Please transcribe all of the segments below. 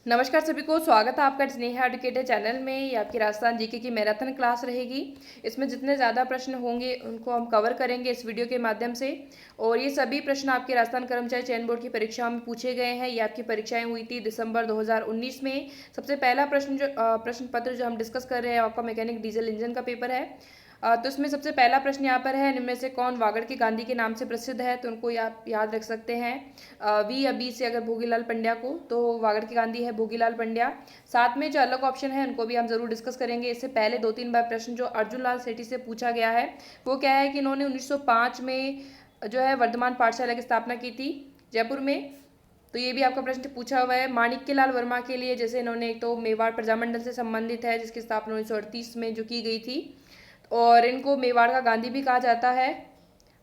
नमस्कार सभी को, स्वागत है आपका स्नेहा एडुकेटर चैनल में। ये आपकी राजस्थान जीके की मैराथन क्लास रहेगी। इसमें जितने ज़्यादा प्रश्न होंगे उनको हम कवर करेंगे इस वीडियो के माध्यम से। और ये सभी प्रश्न आपके राजस्थान कर्मचारी चयन बोर्ड की परीक्षाओं में पूछे गए हैं। ये आपकी परीक्षाएं हुई थी दिसंबर 2019 में। सबसे पहला प्रश्न पत्र जो हम डिस्कस कर रहे हैं आपका मैकेनिक डीजल इंजन का पेपर है। तो इसमें सबसे पहला प्रश्न यहाँ पर है, निम्न में से कौन वागड़ के गांधी के नाम से प्रसिद्ध है? तो उनको आप याद रख सकते हैं। वी या बी से अगर भोगीलाल पंड्या को, तो वागड़ के गांधी है भोगीलाल पंड्या। साथ में जो अलग ऑप्शन है उनको भी हम जरूर डिस्कस करेंगे। इससे पहले 2-3 बार प्रश्न जो अर्जुन लाल सेठी से पूछा गया है वो क्या है कि इन्होंने 1905 में जो है वर्धमान पाठशाला की स्थापना की थी जयपुर में। तो ये भी आपका प्रश्न पूछा हुआ है। माणिक्य लाल वर्मा के लिए जैसे इन्होंने, एक तो मेवाड़ प्रजामंडल से संबंधित है जिसकी स्थापना 1938 में जो की गई थी, और इनको मेवाड़ का गांधी भी कहा जाता है।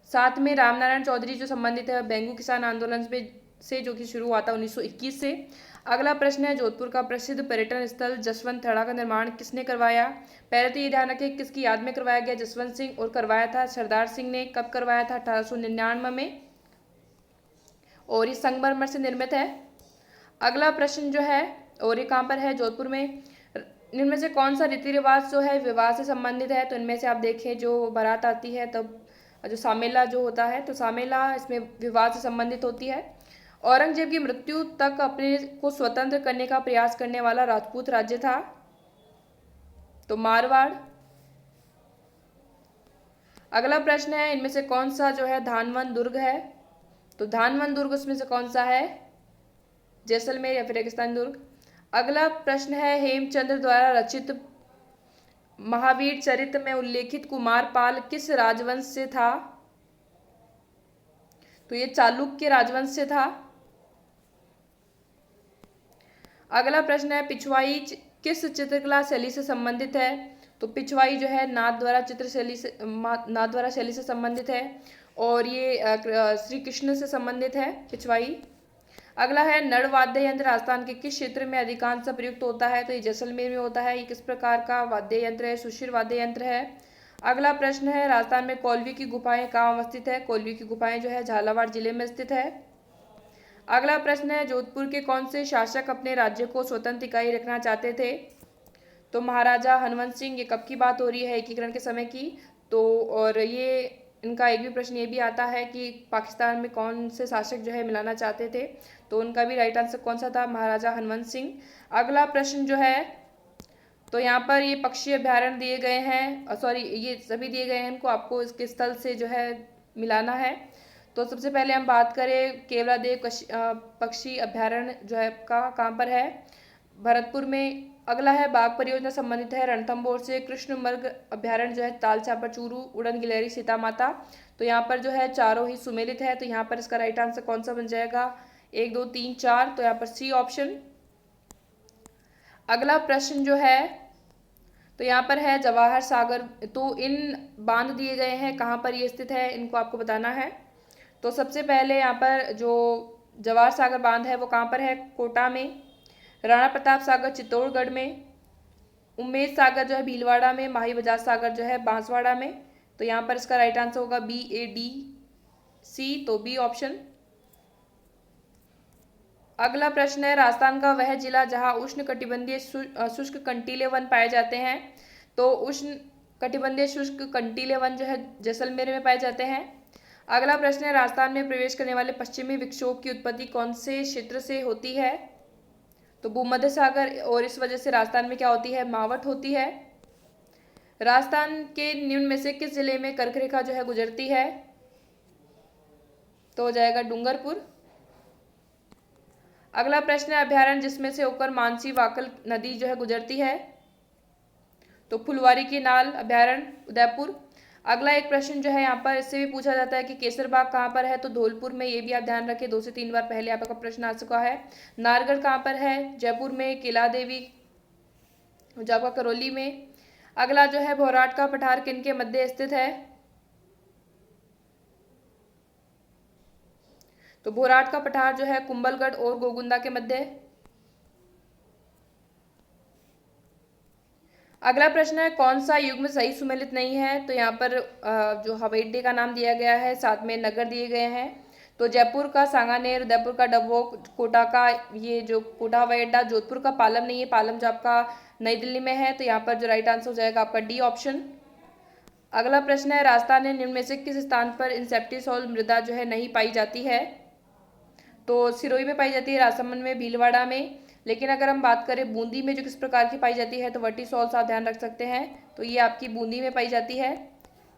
साथ में रामनारायण चौधरी जो संबंधित है बेंगू किसान आंदोलन से जो कि शुरू हुआ था 1921 से। अगला प्रश्न है, जोधपुर का प्रसिद्ध पर्यटन स्थल जसवंत थड़ा का निर्माण किसने करवाया? पहले तो ये ध्यान रखें किसकी याद में करवाया गया, जसवंत सिंह, और करवाया था सरदार सिंह ने। कब करवाया था? 1899 में, और ये संगमरमर से निर्मित है। अगला प्रश्न जो है, और ये कहाँ पर है? जोधपुर में। इनमें से कौन सा रीति रिवाज जो है विवाह से संबंधित है? तो इनमें से आप देखें जो बारात आती है तब जो सामेला जो होता है, तो सामेला इसमें विवाह से संबंधित होती है। औरंगजेब की मृत्यु तक अपने को स्वतंत्र करने का प्रयास करने वाला राजपूत राज्य था, तो मारवाड़। अगला प्रश्न है, इनमें से कौन सा जो है धानवन दुर्ग है? तो धानवन दुर्ग उसमें से कौन सा है? जैसलमेर या फिर रेगिस्तान दुर्ग। अगला प्रश्न है, हेमचंद्र द्वारा रचित महावीर चरित्र में उल्लेखित कुमारपाल किस राजवंश से था? तो ये चालुक्य राजवंश से था। अगला प्रश्न है, पिछवाई किस चित्रकला शैली से संबंधित है? तो पिछवाई जो है नाथ द्वारा शैली से संबंधित है, और ये श्री कृष्ण से संबंधित है पिछवाई। अगला है, नड़ वाद्य यंत्र राजस्थान के किस क्षेत्र में अधिकांश प्रयुक्त होता है? तो ये जैसलमेर में होता है। ये किस प्रकार का वाद्य यंत्र है? सुशिर वाद्य यंत्र है। अगला प्रश्न है, राजस्थान में कोल्वी की गुफाएं कहाँ अवस्थित है? कोल्वी की गुफाएं जो है झालावाड़ जिले में स्थित है। अगला प्रश्न है, जोधपुर के कौन से शासक अपने राज्य को स्वतंत्र इकाई रखना चाहते थे? तो महाराजा हनुमंत सिंह। ये कब की बात हो रही है? एकीकरण के समय की। तो और ये इनका एक भी प्रश्न ये भी आता है कि पाकिस्तान में कौन से शासक जो है मिलाना चाहते थे, तो उनका भी राइट आंसर कौन सा था? महाराजा हनुमंत सिंह। अगला प्रश्न जो है, तो यहाँ पर ये पक्षी अभ्यारण्य दिए गए हैं, सॉरी ये सभी दिए गए हैं, इनको आपको इसके स्थल से जो है मिलाना है। तो सबसे पहले हम बात करें केवलादेव पक्षी अभ्यारण्य जो है का कहाँ पर है? भरतपुर में। अगला है, बाघ परियोजना संबंधित है रणथंभौर से। कृष्ण मृग अभ्यारण्य जो है ताल छापर चूरू, उड़न गिलहरी, सीता माता। तो यहाँ पर जो है चारों ही सुमेलित है, तो यहाँ पर इसका राइट आंसर कौन सा बन जाएगा? 1 2 3 4, तो यहाँ पर सी ऑप्शन। अगला प्रश्न जो है, तो यहाँ पर है जवाहर सागर। तो इन बांध दिए गए हैं, कहाँ पर ये स्थित है इनको आपको बताना है। तो सबसे पहले यहाँ पर जो जवाहर सागर बांध है वो कहाँ पर है? कोटा में। राणा प्रताप सागर चित्तौड़गढ़ में। उम्मेद सागर जो है भीलवाड़ा में। माही बजाज सागर जो है बांसवाड़ा में। तो यहाँ पर इसका राइट आंसर होगा BADC, तो बी ऑप्शन। अगला प्रश्न है, राजस्थान का वह जिला जहाँ उष्ण कटिबंधीय शुष्क कंटीले वन पाए जाते हैं। तो उष्ण कटिबंधीय शुष्क कंटीले वन जो है जैसलमेर में पाए जाते हैं। अगला प्रश्न है, राजस्थान में प्रवेश करने वाले पश्चिमी विक्षोभ की उत्पत्ति कौन से क्षेत्र से होती है? तो भूमध्य सागर, और इस वजह से राजस्थान में क्या होती है? मावठ होती है। राजस्थान के निम्न में से किस जिले में कर्क रेखा जो है गुजरती है? तो हो जाएगा डूंगरपुर। अगला प्रश्न है, अभ्यारण्य जिसमें से होकर मानसी वाकल नदी जो है गुजरती है। तो फुलवारी की नाल अभ्यारण्य उदयपुर। अगला एक प्रश्न जो है यहाँ पर इससे भी पूछा जाता है कि केसर बाग कहाँ पर है? तो धौलपुर में। ये भी आप ध्यान रखें, 2 से 3 बार पहले आपका प्रश्न आ चुका है। नारगढ़ कहाँ पर है? जयपुर में। किला देवी जो आपका करौली में। अगला जो है, भौराट का पठार किन के मध्य स्थित है? तो भौराट का पठार जो है कुंभलगढ़ और गोगुंदा के मध्य। अगला प्रश्न है, कौन सा युग्म सही सुमेलित नहीं है? तो यहाँ पर जो हवाई अड्डे का नाम दिया गया है, साथ में नगर दिए गए हैं। तो जयपुर का सांगानेर, उदयपुर का डबोक, कोटा का ये जो कोटा हवाई अड्डा, जोधपुर का पालम नहीं है, पालम जो आपका नई दिल्ली में है, तो यहाँ पर जो राइट आंसर हो जाएगा आपका डी ऑप्शन। अगला प्रश्न है, राजस्थान में निम्न में से किस स्थान पर इंसेप्टिसोल मृदा जो है नहीं पाई जाती है? तो सिरोही में पाई जाती है, राजसमंद में, भीलवाड़ा में। लेकिन अगर हम बात करें बूंदी में जो किस प्रकार की पाई जाती है, तो वर्टिसोल्स आप ध्यान रख सकते हैं, तो ये आपकी बूंदी में पाई जाती है।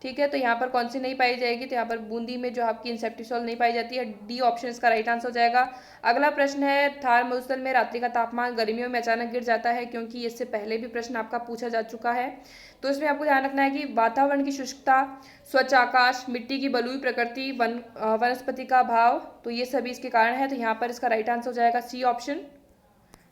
ठीक है, तो यहाँ पर कौन सी नहीं पाई जाएगी? तो यहाँ पर बूंदी में जो आपकी इंसेप्टिसोल नहीं पाई जाती है, डी ऑप्शन इसका राइट आंसर हो जाएगा। अगला प्रश्न है, थार मरुस्थल में रात्रि का तापमान गर्मियों में अचानक गिर जाता है क्योंकि इससे पहले भी प्रश्न आपका पूछा जा चुका है। तो इसमें आपको ध्यान रखना है कि वातावरण की शुष्कता, स्वच्छ आकाश, मिट्टी की बलुई प्रकृति, वनस्पति का अभाव, तो ये सभी इसके कारण है, तो यहाँ पर इसका राइट आंसर हो जाएगा सी ऑप्शन।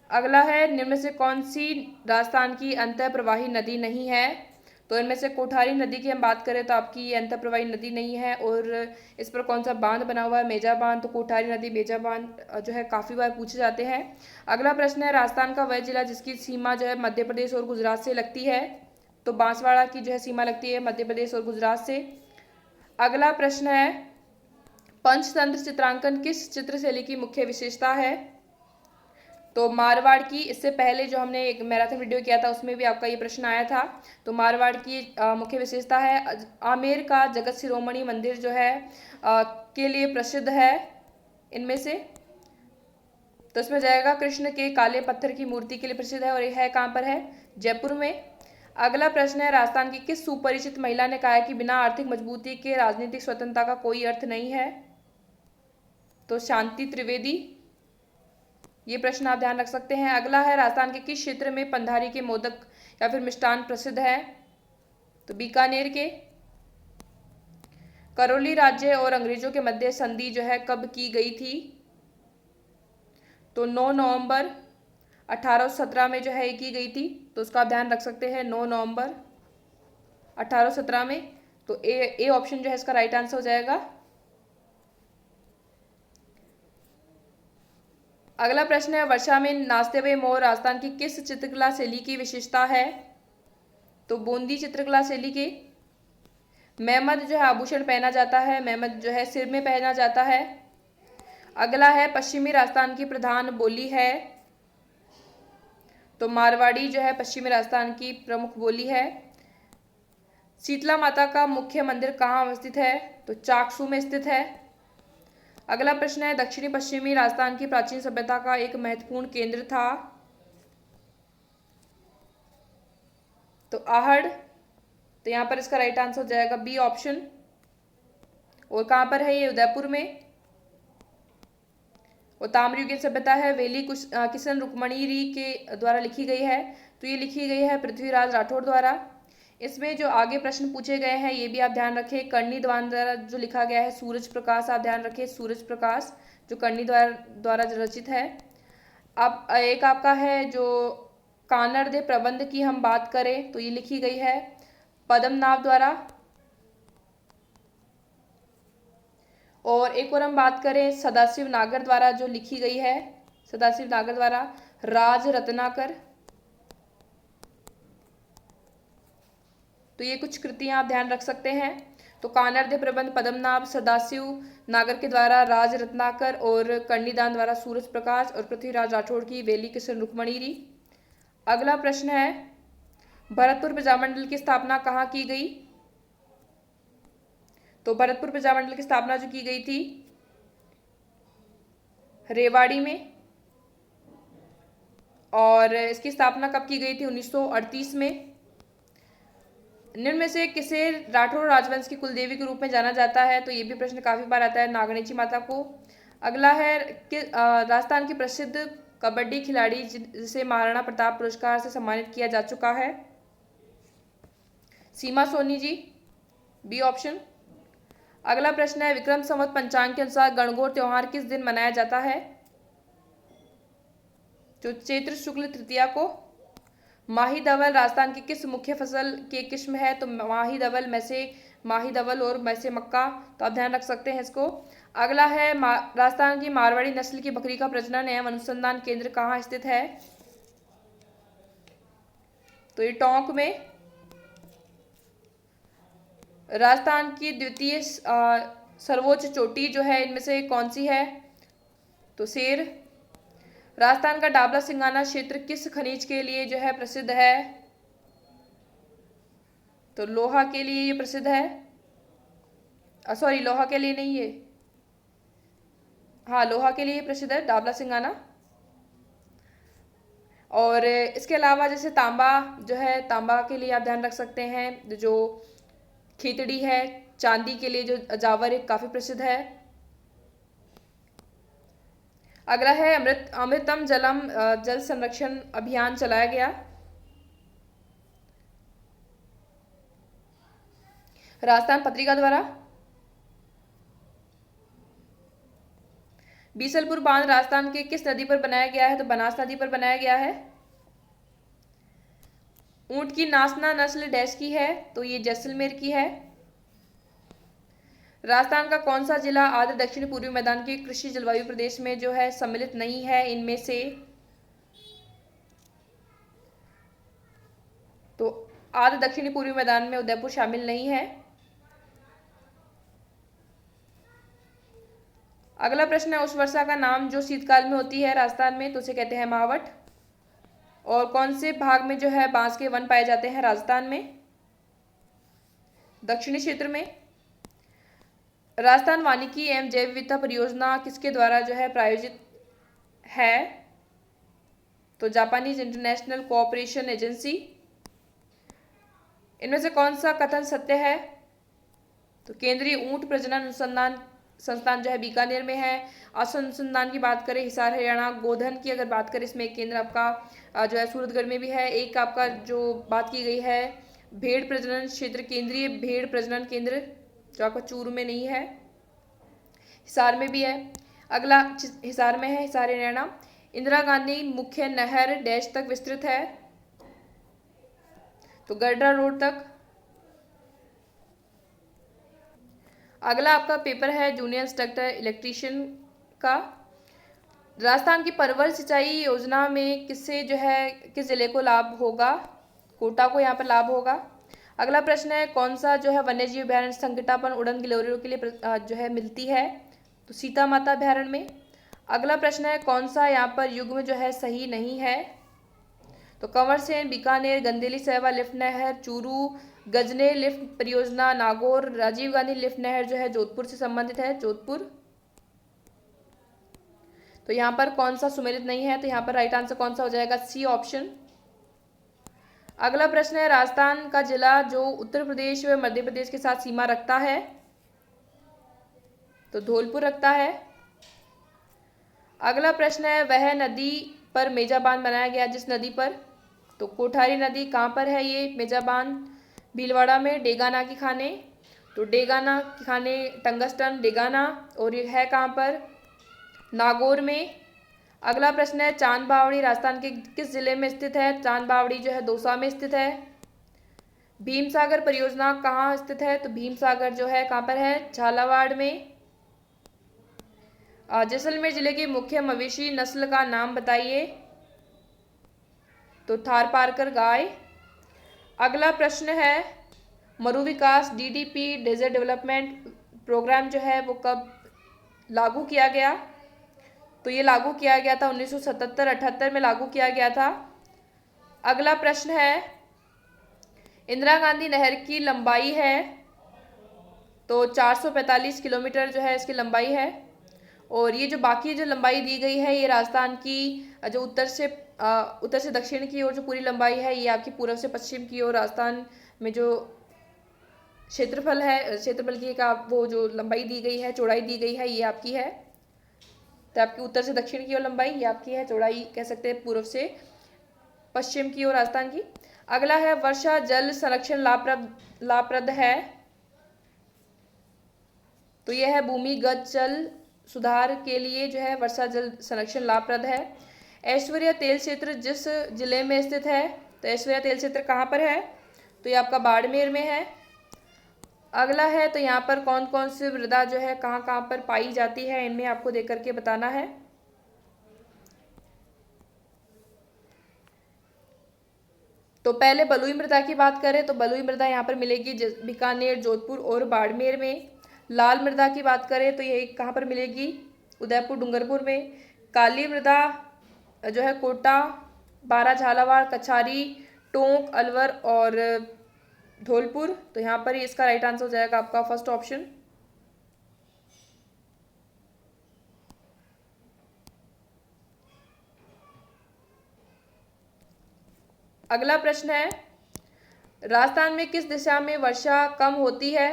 अगला है, निम्न में से कौन सी राजस्थान की अंतः प्रवाही नदी नहीं है? तो इनमें से कोठारी नदी की हम बात करें तो आपकी ये अंतः प्रवाही नदी नहीं है। और इस पर कौन सा बांध बना हुआ है? मेजा बांध। तो कोठारी नदी, मेजा बांध जो है काफ़ी बार पूछे जाते हैं। अगला प्रश्न है, राजस्थान का वह जिला जिसकी सीमा जो है मध्य प्रदेश और गुजरात से लगती है? तो बांसवाड़ा की जो है सीमा लगती है मध्य प्रदेश और गुजरात से। अगला प्रश्न है, पंचतंत्र चित्रांकन किस चित्रशैली की मुख्य विशेषता है? तो मारवाड़ की। इससे पहले जो हमने एक मैराथन वीडियो किया था उसमें भी आपका ये प्रश्न आया था। तो मारवाड़ की मुख्य विशेषता है, आमेर का जगत शिरोमणि मंदिर जो है के लिए प्रसिद्ध है इनमें से। तो इसमें जाएगा कृष्ण के काले पत्थर की मूर्ति के लिए प्रसिद्ध है, और यह है कहाँ पर है? जयपुर में। अगला प्रश्न है, राजस्थान की किस सुपरिचित महिला ने कहा है कि बिना आर्थिक मजबूती के राजनीतिक स्वतंत्रता का कोई अर्थ नहीं है? तो शांति त्रिवेदी। ये प्रश्न आप ध्यान रख सकते हैं। अगला है, राजस्थान के किस क्षेत्र में पंधारी के मोदक या फिर मिष्ठान प्रसिद्ध है? तो बीकानेर के। करौली राज्य और अंग्रेजों के मध्य संधि जो है कब की गई थी? तो 9 नवंबर 1817 में जो है ये की गई थी, तो उसका आप ध्यान रख सकते हैं, 9 नवंबर 1817 में। तो ए ऑप्शन जो है इसका राइट आंसर हो जाएगा। अगला प्रश्न है, वर्षा में नाचते हुए मोर राजस्थान की किस चित्रकला शैली की विशेषता है? तो बूंदी चित्रकला शैली की। मेहमद जो है आभूषण पहना जाता है, मेहमद जो है सिर में पहना जाता है। अगला है, पश्चिमी राजस्थान की प्रधान बोली है? तो मारवाड़ी जो है पश्चिमी राजस्थान की प्रमुख बोली है। शीतला माता का मुख्य मंदिर कहाँ अवस्थित है? तो चाकसू में स्थित है। अगला प्रश्न है, दक्षिणी पश्चिमी राजस्थान की प्राचीन सभ्यता का एक महत्वपूर्ण केंद्र था? तो आहड़। तो यहाँ पर इसका राइट आंसर हो जाएगा बी ऑप्शन। और कहाँ पर है ये? उदयपुर में। और ताम्रयुगीन सभ्यता है, वेली किशन रुक्मणीरी के द्वारा लिखी गई है। तो ये लिखी गई है पृथ्वीराज राठौड़ द्वारा। इसमें जो आगे प्रश्न पूछे गए हैं ये भी आप ध्यान रखें। कर्णी द्वारा जो लिखा गया है सूरज प्रकाश, आप ध्यान रखें, सूरज प्रकाश जो कर्णी द्वारा रचित है। अब एक आपका है जो कानड़ दे प्रबंध की हम बात करें तो ये लिखी गई है पद्मनाभ द्वारा। और एक और हम बात करें सदाशिव नागर द्वारा जो लिखी गई है, सदाशिव नागर द्वारा राज रत्नाकर। तो ये कुछ कृतियां आप ध्यान रख सकते हैं। तो कानड़ दे प्रबंध पद्मनाभ, सदाशिव नागर के द्वारा राज रत्नाकर, और कर्णीदान द्वारा सूरज प्रकाश, और पृथ्वीराज राठौड़ की वेली किशन रुक्मणीरी। अगला प्रश्न है, भरतपुर प्रजामंडल की स्थापना कहाँ की गई? तो भरतपुर प्रजामंडल की स्थापना जो की गई थी रेवाड़ी में। और इसकी स्थापना कब की गई थी? 1938 में। निम्न में से किसे राठौड़ राजवंश की कुलदेवी के रूप में जाना जाता है? तो ये भी प्रश्न काफी बार आता है, नागणेची माता को। अगला है कि राजस्थान की प्रसिद्ध कबड्डी खिलाड़ी जिसे महाराणा प्रताप पुरस्कार से सम्मानित किया जा चुका है? सीमा सोनी जी, बी ऑप्शन। अगला प्रश्न है, विक्रम संवत पंचांग के अनुसार गणगौर त्योहार किस दिन मनाया जाता है? जो चैत्र शुक्ल तृतीया को। माही धवल राजस्थान की किस मुख्य फसल की किस्म है? तो माही धवल में से माही धवल और में से मक्का, तो आप ध्यान रख सकते हैं इसको। अगला है, राजस्थान की मारवाड़ी नस्ल की बकरी का प्रजनन एवं अनुसंधान केंद्र कहाँ स्थित है? तो ये टोंक में। राजस्थान की द्वितीय सर्वोच्च चोटी जो है इनमें से कौन सी है? तो शेर। राजस्थान का डाबला सिंगाना क्षेत्र किस खनिज के लिए जो है प्रसिद्ध है? तो लोहा के लिए ये प्रसिद्ध है। सॉरी, लोहा के लिए नहीं है, हाँ लोहा के लिए प्रसिद्ध है डाबला सिंगाना। और इसके अलावा जैसे तांबा जो है, तांबा के लिए आप ध्यान रख सकते हैं जो खीतड़ी है। चांदी के लिए जो जावर एक काफी प्रसिद्ध है। अगला है अमृतम जलम जल संरक्षण अभियान चलाया गया। राजस्थान पत्रिका द्वारा। बीसलपुर बांध राजस्थान के किस नदी पर बनाया गया है? तो बनास नदी पर बनाया गया है। ऊंट की नासना नस्ल डैश की है? तो ये जैसलमेर की है। राजस्थान का कौन सा जिला आर्द्र दक्षिण पूर्वी मैदान के कृषि जलवायु प्रदेश में जो है सम्मिलित नहीं है इनमें से? तो आर्द्र दक्षिणी पूर्वी मैदान में उदयपुर शामिल नहीं है। अगला प्रश्न है उस वर्षा का नाम जो शीतकाल में होती है राजस्थान में, तो उसे कहते हैं मावठ। और कौन से भाग में जो है बांस के वन पाए जाते हैं राजस्थान में? दक्षिणी क्षेत्र में। राजस्थान वानिकी एवं जैव विविधता परियोजना किसके द्वारा जो है प्रायोजित है? तो जापानीज इंटरनेशनल कोऑपरेशन एजेंसी। इनमें से कौन सा कथन सत्य है? तो केंद्रीय ऊंट प्रजनन अनुसंधान संस्थान जो है बीकानेर में है। अनुसंधान की बात करें हिसार हरियाणा। गोधन की अगर बात करें इसमें एक केंद्र आपका जो है सूरतगढ़ में भी है। एक आपका जो बात की गई है भेड़ प्रजनन क्षेत्र, केंद्रीय भेड़ प्रजनन केंद्र जो आपका चूरू में नहीं है, हिसार में भी है। अगला हिसार में है, हिसार हरियाणा। इंदिरा गांधी मुख्य नहर डैश तक विस्तृत है? तो गडरा रोड तक। अगला आपका पेपर है जूनियर इंस्ट्रक्टर इलेक्ट्रीशियन का। राजस्थान की परवल सिंचाई योजना में किससे जो है किस जिले को लाभ होगा? कोटा को यहाँ पर लाभ होगा। अगला प्रश्न है कौन सा जो है वन्य जीव अभ्यारण्य संकटापन उड़न गिलोरियों के लिए जो है मिलती है? तो सीता माता अभ्यारण्य में। अगला प्रश्न है कौन सा यहाँ पर युग्म जो है सही नहीं है? तो कंवर सेन बीकानेर, गंदेली सहवा लिफ्ट नहर चूरू, गजने लिफ्ट परियोजना नागौर, राजीव गांधी लिफ्ट नहर जो है जोधपुर से संबंधित है, जोधपुर। तो यहाँ पर कौन सा सुमेलित नहीं है? तो यहाँ पर राइट आंसर कौन सा हो जाएगा? C option. अगला प्रश्न है राजस्थान का जिला जो उत्तर प्रदेश व मध्य प्रदेश के साथ सीमा रखता है? तो धौलपुर रखता है। अगला प्रश्न है वह नदी पर मेजा बांध बनाया गया जिस नदी पर? तो कोठारी नदी। कहाँ पर है ये मेजा बांध? भीलवाड़ा में। डेगाना की खाने। तो डेगाना की खाने टंगस्टन डेगाना, और ये है कहाँ पर? नागौर में। अगला प्रश्न है चांद बावड़ी राजस्थान के किस जिले में स्थित है? चांद बावड़ी जो है दौसा में स्थित है। भीम सागर परियोजना कहाँ स्थित है? तो भीम सागर जो है कहाँ पर है? झालावाड़ में। जैसलमेर जिले की मुख्य मवेशी नस्ल का नाम बताइए? तो थारपारकर गाय। अगला प्रश्न है मरु विकास डीडीपी डेजर्ट डेवलपमेंट प्रोग्राम जो है वो कब लागू किया गया? तो ये लागू किया गया था 1977-78 में लागू किया गया था। अगला प्रश्न है इंदिरा गांधी नहर की लंबाई है? तो 445 किलोमीटर जो है इसकी लंबाई है। और ये जो बाकी जो लंबाई दी गई है ये राजस्थान की जो उत्तर से दक्षिण की ओर जो पूरी लंबाई है ये आपकी पूर्व से पश्चिम की ओर राजस्थान में जो क्षेत्रफल है, क्षेत्रफल की का वो जो लंबाई दी गई है, चौड़ाई दी गई है, ये आपकी है। तो आपकी उत्तर से दक्षिण की ओर लंबाई ये आपकी है, चौड़ाई कह सकते हैं पूर्व से पश्चिम की ओर राजस्थान की। अगला है वर्षा जल संरक्षण लाभप्रद है? तो यह है भूमिगत जल सुधार के लिए जो है वर्षा जल संरक्षण लाभप्रद है। ऐश्वर्या तेल क्षेत्र जिस जिले में स्थित है? तो ऐश्वर्या तेल क्षेत्र कहाँ पर है? तो ये आपका बाड़मेर में है। अगला है तो यहाँ पर कौन कौन सी मृदा जो है कहाँ कहाँ पर पाई जाती है इनमें आपको देख करके बताना है। तो पहले बलुई मृदा की बात करें तो बलुई मृदा यहाँ पर मिलेगी बीकानेर, जोधपुर और बाड़मेर में। लाल मृदा की बात करें तो ये कहाँ पर मिलेगी? उदयपुर डूंगरपुर में। काली मृदा जो है कोटा, बारा, झालावाड़, कछारी, टोंक, अलवर और धौलपुर। तो यहाँ पर ही इसका राइट आंसर हो जाएगा आपका फर्स्ट ऑप्शन। अगला प्रश्न है, राजस्थान में किस दिशा में वर्षा कम होती है?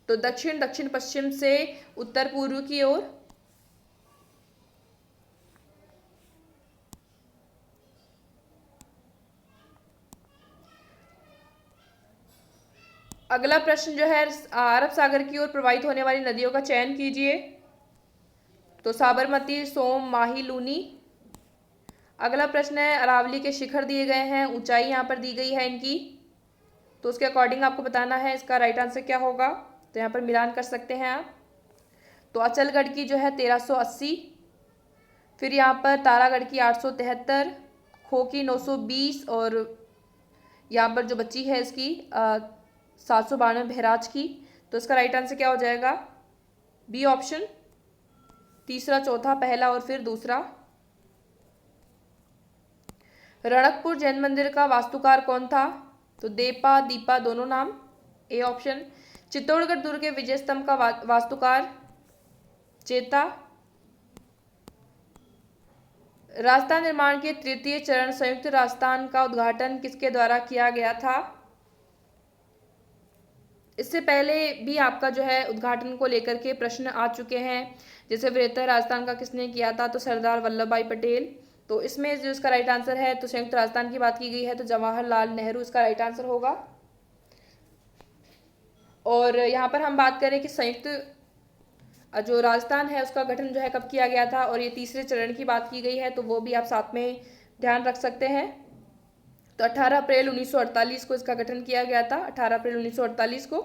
तो दक्षिण, दक्षिण पश्चिम से उत्तर पूर्व की ओर। अगला प्रश्न जो है, अरब सागर की ओर प्रवाहित होने वाली नदियों का चयन कीजिए। तो साबरमती, सोम, माही, लूनी। अगला प्रश्न है, अरावली के शिखर दिए गए हैं, ऊंचाई यहाँ पर दी गई है इनकी, तो उसके अकॉर्डिंग आपको बताना है इसका राइट आंसर क्या होगा। तो यहाँ पर मिलान कर सकते हैं आप। तो अचलगढ़ की जो है 1380, फिर यहाँ पर तारागढ़ की 873, खो की 920 और यहाँ पर जो बच्ची है इसकी 792 बहराज की। तो इसका राइट आंसर क्या हो जाएगा? बी ऑप्शन, तीसरा, चौथा, पहला और फिर दूसरा। रणकपुर जैन मंदिर का वास्तुकार कौन था? तो देपा, दीपा दोनों नाम, ए ऑप्शन। चित्तौड़गढ़ दुर्ग के विजय स्तंभ का वास्तुकार चेता। राजस्थान निर्माण के तृतीय चरण संयुक्त राजस्थान का उद्घाटन किसके द्वारा किया गया था? इससे पहले भी आपका जो है उद्घाटन को लेकर के प्रश्न आ चुके हैं, जैसे वृहत्तर राजस्थान का किसने किया था? तो सरदार वल्लभ भाई पटेल। तो इसमें जो इसका राइट आंसर है, तो संयुक्त राजस्थान की बात की गई है तो जवाहरलाल नेहरू इसका राइट आंसर होगा। और यहाँ पर हम बात करें कि संयुक्त जो राजस्थान है उसका गठन जो है कब किया गया था, और ये तीसरे चरण की बात की गई है, तो वो भी आप साथ में ध्यान रख सकते हैं। तो 18 अप्रैल 1948 को इसका गठन किया गया था, 18 अप्रैल 1948 को।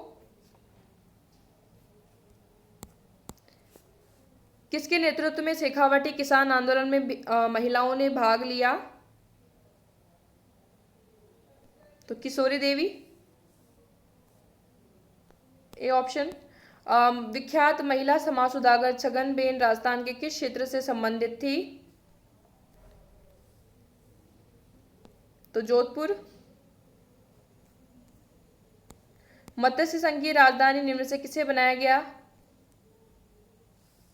किसके नेतृत्व में शेखावटी किसान आंदोलन में महिलाओं ने भाग लिया? तो किशोरी देवी, ए ऑप्शन। विख्यात महिला समाज सुधारक छगनबेन राजस्थान के किस क्षेत्र से संबंधित थी? तो जोधपुर। मत्स्य संघ की राजधानी निम्न से किसे बनाया गया?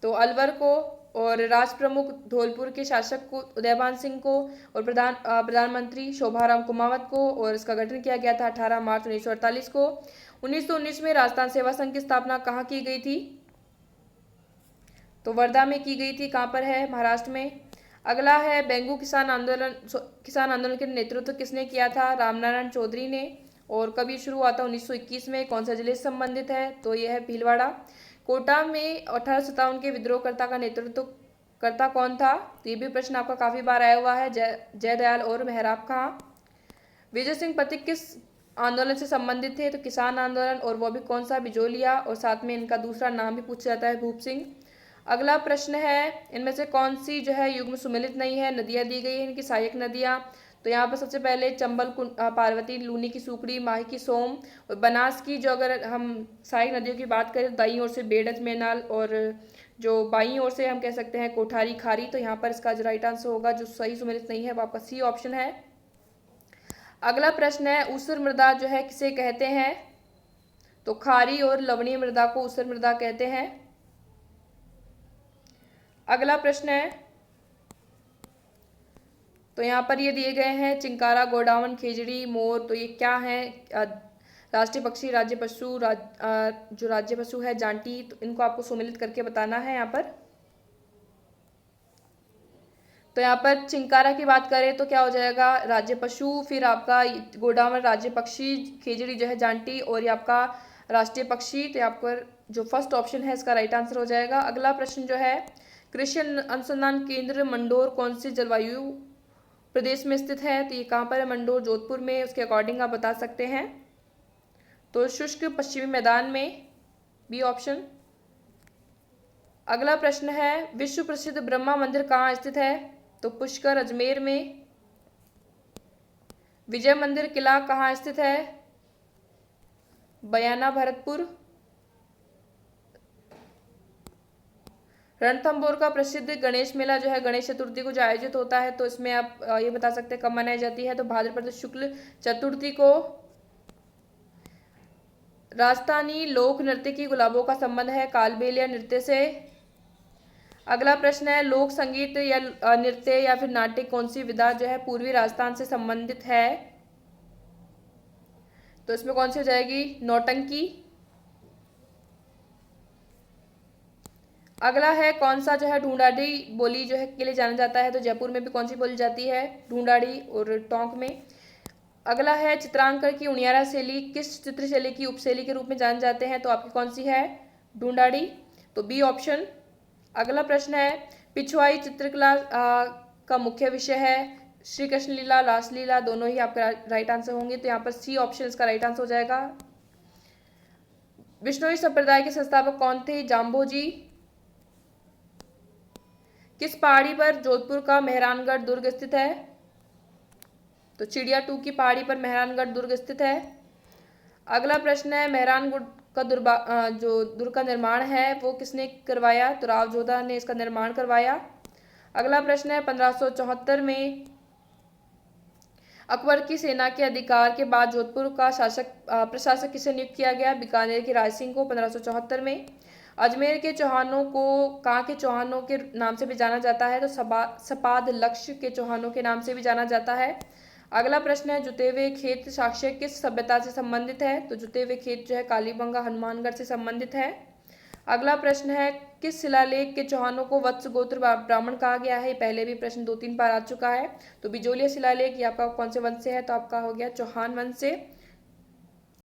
तो अलवर को। और राज प्रमुख धौलपुर के शासक को उदयभान सिंह को, और प्रधानमंत्री शोभाराम कुमावत को। और इसका गठन किया गया था 18 मार्च 1948 को। 1919 में राजस्थान सेवा संघ की स्थापना कहाँ की गई थी? तो वर्धा में की गई थी। कहाँ पर है? महाराष्ट्र में। अगला है, बेंगू किसान आंदोलन के नेतृत्व किसने किया था? रामनारायण चौधरी ने। और कब ये शुरू हुआ था? 1921 में। कौन सा जिले से संबंधित है? तो यह है भीलवाड़ा। कोटा में 1857 के विद्रोहकर्ता का नेतृत्व करता कौन था? तो ये भी प्रश्न आपका काफी बार आया हुआ है। जयदयाल और मेहराब खां। विजय सिंह पथिक किस आंदोलन से संबंधित थे? तो किसान आंदोलन, और वो भी कौन सा? बिजोलिया। और साथ में इनका दूसरा नाम भी पूछा जाता है, भूप सिंह। अगला प्रश्न है, इनमें से कौन सी जो है युग्म सुमेलित नहीं है? नदियां दी गई है इनकी सहायक नदियां। तो यहाँ पर सबसे पहले चंबल पार्वती, लूनी की सुकड़ी, माही की सोम, और बनास की जो अगर हम सहायक नदियों की बात करें तो दाईं ओर से बेडज मेनाल, और जो बाईं ओर से हम कह सकते हैं कोठारी खारी। तो यहाँ पर इसका जो राइट आंसर होगा, जो सही सुमेलित नहीं है, वो आपका सी ऑप्शन है। अगला प्रश्न है, ऊसर मृदा जो है किसे कहते हैं? तो खारी और लवणीय मृदा को ऊसर मृदा कहते हैं। अगला प्रश्न है, तो यहाँ पर ये दिए गए हैं चिंकारा, गोडावण, खेजड़ी, मोर। तो ये क्या है? राष्ट्रीय पक्षी, राज्य पशु, जो राज्य पशु है जांटी। तो इनको आपको सुमेलित करके बताना है यहाँ पर। तो यहाँ पर चिंकारा की बात करें तो क्या हो जाएगा? राज्य पशु, फिर आपका गोडावण राज्य पक्षी, खेजड़ी जो है जांटी, और ये आपका राष्ट्रीय पक्षी। तो यहाँ पर जो फर्स्ट ऑप्शन है इसका राइट आंसर हो जाएगा। अगला प्रश्न जो है, कृषि अनुसंधान केंद्र मंडोर कौन सी जलवायु प्रदेश में स्थित है? तो ये कहाँ पर है? मंडोर जोधपुर में। उसके अकॉर्डिंग आप बता सकते हैं। तो शुष्क पश्चिमी मैदान में, बी ऑप्शन। अगला प्रश्न है, विश्व प्रसिद्ध ब्रह्मा मंदिर कहाँ स्थित है? तो पुष्कर, अजमेर में। विजय मंदिर किला कहाँ स्थित है? बयाना, भरतपुर। रणथंभौर का प्रसिद्ध गणेश मेला जो है गणेश चतुर्थी को जो आयोजित होता है, तो इसमें आप ये बता सकते हैं कब मनाई जाती है, तो भाद्रपद शुक्ल चतुर्थी को। राजस्थानी लोक नृत्य की गुलाबों का संबंध है कालबेल या नृत्य से। अगला प्रश्न है लोक संगीत या नृत्य या फिर नाट्य कौन सी विधा जो है पूर्वी राजस्थान से संबंधित है, तो इसमें कौन सी हो जाएगी, नौटंकी। अगला है कौन सा जो है ढूंढाड़ी बोली जो है के लिए जाना जाता है, तो जयपुर में भी कौन सी बोली जाती है, ढूंढाड़ी और टोंक में। अगला है चित्रांकन की उनियारा शैली किस चित्र शैली की उपशैली के रूप में जाने जाते हैं, तो आपकी कौन सी है, ढूंढाड़ी, तो बी ऑप्शन। अगला प्रश्न है पिछवाई चित्रकला का मुख्य विषय है श्री कृष्ण लीला, रास लीला, दोनों ही आपका राइट आंसर होंगे, तो यहाँ पर सी ऑप्शन इसका राइट आंसर हो जाएगा। विष्णोई संप्रदाय के संस्थापक कौन थे, जाम्बोजी। किस पहाड़ी पर जोधपुर का मेहरानगढ़ दुर्ग स्थित है, तो चिड़िया 2 की पहाड़ी पर मेहरानगढ़ दुर्ग स्थित है। अगला प्रश्न है मेहरानगढ़ का जो दुर्ग का निर्माण है वो किसने करवाया, तो राव जोधा ने इसका निर्माण करवाया। अगला प्रश्न है 1574 में अकबर की सेना के अधिकार के बाद जोधपुर का प्रशासक किसे नियुक्त किया गया, बीकानेर के राय सिंह को 1574 में। अजमेर के चौहानों को कहाँ के चौहानों के नाम से भी जाना जाता है, तो सपाद लक्ष्य के चौहानों के नाम से भी जाना जाता है। अगला प्रश्न है जुते हुए खेत साक्ष्य किस सभ्यता से संबंधित है, तो जुते हुए खेत जो है कालीबंगा हनुमानगढ़ से संबंधित है। अगला प्रश्न है किस शिलालेख के चौहानों को वत्स गोत्र ब्राह्मण कहा गया है, पहले भी प्रश्न 2-3 बार आ चुका है, तो बिजोलिया शिलालेख ये आपका कौन से वंश से है, तो आपका हो गया चौहान वंश से।